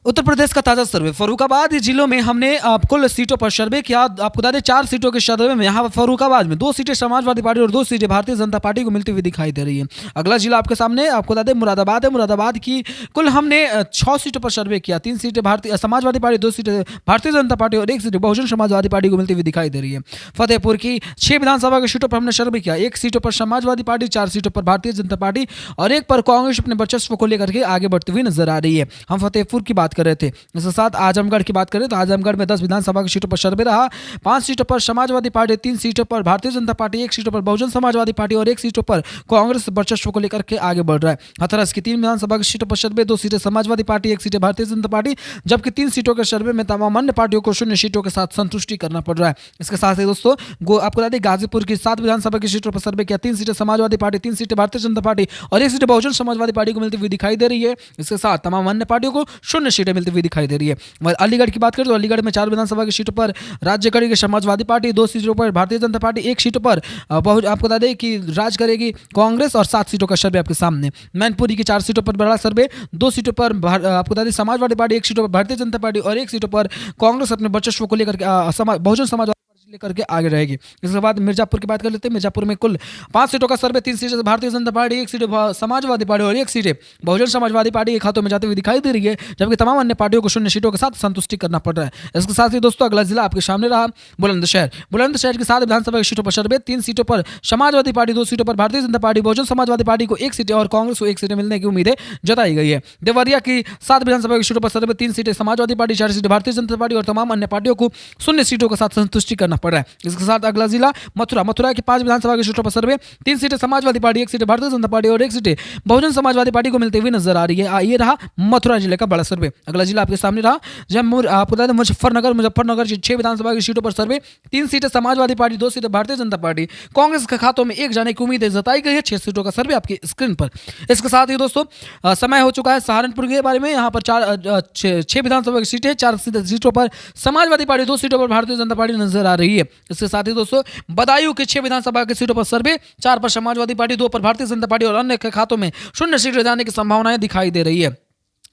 उत्तर प्रदेश का ताजा सर्वे फर्रुखाबाद जिलों में हमने कुल सीटों पर सर्वे किया। आपको बता दें 4 सीटों के सर्वे में यहाँ फर्रुखाबाद में 2 सीटें समाजवादी पार्टी और 2 सीटें भारतीय जनता पार्टी को मिलती हुई दिखाई दे रही है। अगला जिला आपके सामने आपको बता दें मुरादाबाद है। मुरादाबाद की कुल हमने 6 सीटों पर सर्वे किया। 3 सीटें भारतीय समाजवादी पार्टी, 2 सीटें भारतीय जनता पार्टी और 1 सीट बहुजन समाजवादी पार्टी को मिलती हुई दिखाई दे रही है। फतेहपुर की 6 विधानसभा की सीटों पर हमने सर्वे किया। 1 सीटों पर समाजवादी पार्टी, 4 सीटों पर भारतीय जनता पार्टी और 1 पर कांग्रेस अपने वर्चस्व को लेकर के आगे बढ़ती हुई नजर आ रही है। हम फतेहपुर की बात कर रहे थे। इसके साथ आजमगढ़ की बात करें तो आजमगढ़ में 10 विधानसभा की सीटों पर सर्वे रहा। 5 सीटों पर समाजवादी पार्टी, 3 सीटों पर भारतीय जनता पार्टी, 1 सीटों पर बहुजन समाजवादी पार्टी और 1 सीटों पर कांग्रेस वर्चस्व को लेकर के आगे बढ़ रहा है। हाथरस की 3 विधानसभा की सीटों पर सर्वे, 2 सीटें समाजवादी पार्टी, 1 सीटें भारतीय जनता पार्टी, जबकि 3 सीटों के सर्वे में तमाम अन्य पार्टियों को 0 सीटों के साथ संतुष्टि करना पड़ रहा है। इसके साथ ही दोस्तों आपको बता दें गाजीपुर की 7 विधानसभा की सीटों पर सर्वे किया। 3 सीटें समाजवादी पार्टी, 3 सीटें भारतीय जनता पार्टी और 1 सीट बहुजन समाजवादी पार्टी को मिलती हुई दिखाई दे रही है। इसके साथ तमाम अन्य पार्टियों को 0 सीटें मिलती हुई दिखाई दे रही है। अलीगढ़ की बात करें तो अलीगढ़ में 4 विधानसभा की सीटों पर राज्य करेगी समाजवादी पार्टी, 2 सीटों पर भारतीय जनता पार्टी, 1 सीटों पर आपको बता दें कि राज करेगी कांग्रेस और 7 सीटों का सर्वे आपके सामने। मैनपुरी की 4 सीटों पर बड़ा सर्वे, 2 सीटों पर आपको बता दें समाजवादी पार्टी, 1 सीटों पर भारतीय जनता पार्टी और 1 सीटों पर कांग्रेस अपने वर्चस्व को लेकर बहुजन समाजवादी लेकर के आगे रहेगी। इसके बाद मिर्जापुर की बात कर लेते हैं। मिर्जापुर में कुल 5 सीटों का सर्वे, 3 सीटें Bharatiya Janata party, 1 seat Samajwadi party और 1 सीटें बहुजन समाजवादी पार्टी के खातों में जाते हुए दिखाई दे रही है, जबकि तमाम अन्य पार्टियों को 0 सीटों के साथ संतुष्टि करना पड़ रहा है। इसके साथ ही दोस्तों अगला जिला आपके सामने रहा बुलंदशहर। बुलंदशहर की 7 विधानसभा की सीटों पर सर्वे, 3 सीटों पर समाजवादी पार्टी, 2 सीटों पर भारतीय जनता पार्टी, बहुजन समाजवादी पार्टी को 1 सीटें और कांग्रेस को 1 सीटें मिलने की उम्मीदें जताई गई है। देवरिया की 7 विधानसभा की सीटों पर सर्वे, 3 सीटें समाजवादी पार्टी, 4 सीटें भारतीय जनता पार्टी और तमाम अन्य पार्टियों को 0 सीटों के साथ संतुष्टि करना पड़ रहा है। इसके साथ अगला जिला मथुरा की 5 विधानसभा की सीटों पर सर्वे, 3 सीटें Samajwadi party, 1 seat Bharatiya Janata party और 1 सीटें बहुजन समाजवादी पार्टी को मिलती हुई नजर आ रही है। ये रहा मथुरा जिले का बड़ा सर्वे। अगला जिला आपके सामने रहा मुजफ्फरनगर की 6 विधानसभा की सीटों पर सर्वे, 3 सीटें समाजवादी पार्टी, 2 सीटें भारतीय जनता पार्टी, कांग्रेस के खातों में 1 जाने की उम्मीद जताई गई है। 6 सीटों का सर्वे आपकी स्क्रीन पर। इसके साथ ही दोस्तों समय हो चुका है सहारनपुर के बारे में। यहाँ पर 6 विधानसभा की सीटें, 4 सीटों पर समाजवादी पार्टी, 2 सीटों पर भारतीय जनता पार्टी नजर आ रही है। इसके साथ ही दोस्तों बदायूं के 6 विधानसभा की सीटों पर सर्वे, 4 पर समाजवादी पार्टी, 2 पर भारतीय जनता पार्टी और अन्य के खातों में 0 सीटें जाने की संभावनाएं दिखाई दे रही है।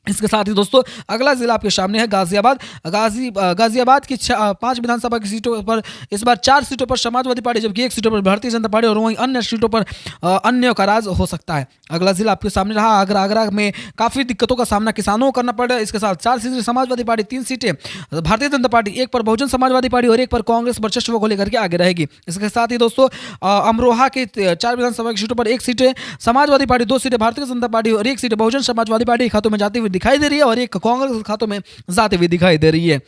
इसके साथ ही दोस्तों अगला जिला आपके सामने है गाजियाबाद। गाजियाबाद की 5 विधानसभा की सीटों पर इस बार 4 सीटों पर समाजवादी पार्टी, जबकि 1 सीटों पर भारतीय जनता पार्टी और वहीं अन्य सीटों पर अन्य का राज हो सकता है। अगला जिला आपके सामने रहा आगरा में काफ़ी दिक्कतों का सामना किसानों को करना पड़ रहा है। इसके साथ 4 सीटें समाजवादी पार्टी, 3 सीटें भारतीय जनता पार्टी, 1 पर बहुजन समाजवादी पार्टी और 1 पर कांग्रेस वर्चस्व को लेकर के आगे रहेगी। इसके साथ ही दोस्तों अमरोहा की 4 विधानसभा की सीटों पर 1 सीटें समाजवादी पार्टी, 2 सीटें भारतीय जनता पार्टी और 1 सीट बहुजन समाजवादी पार्टी के खातों में जाती हुई दिखाई दे रही है और 1 कांग्रेस के खातों में जाती हुई दिखाई दे रही है।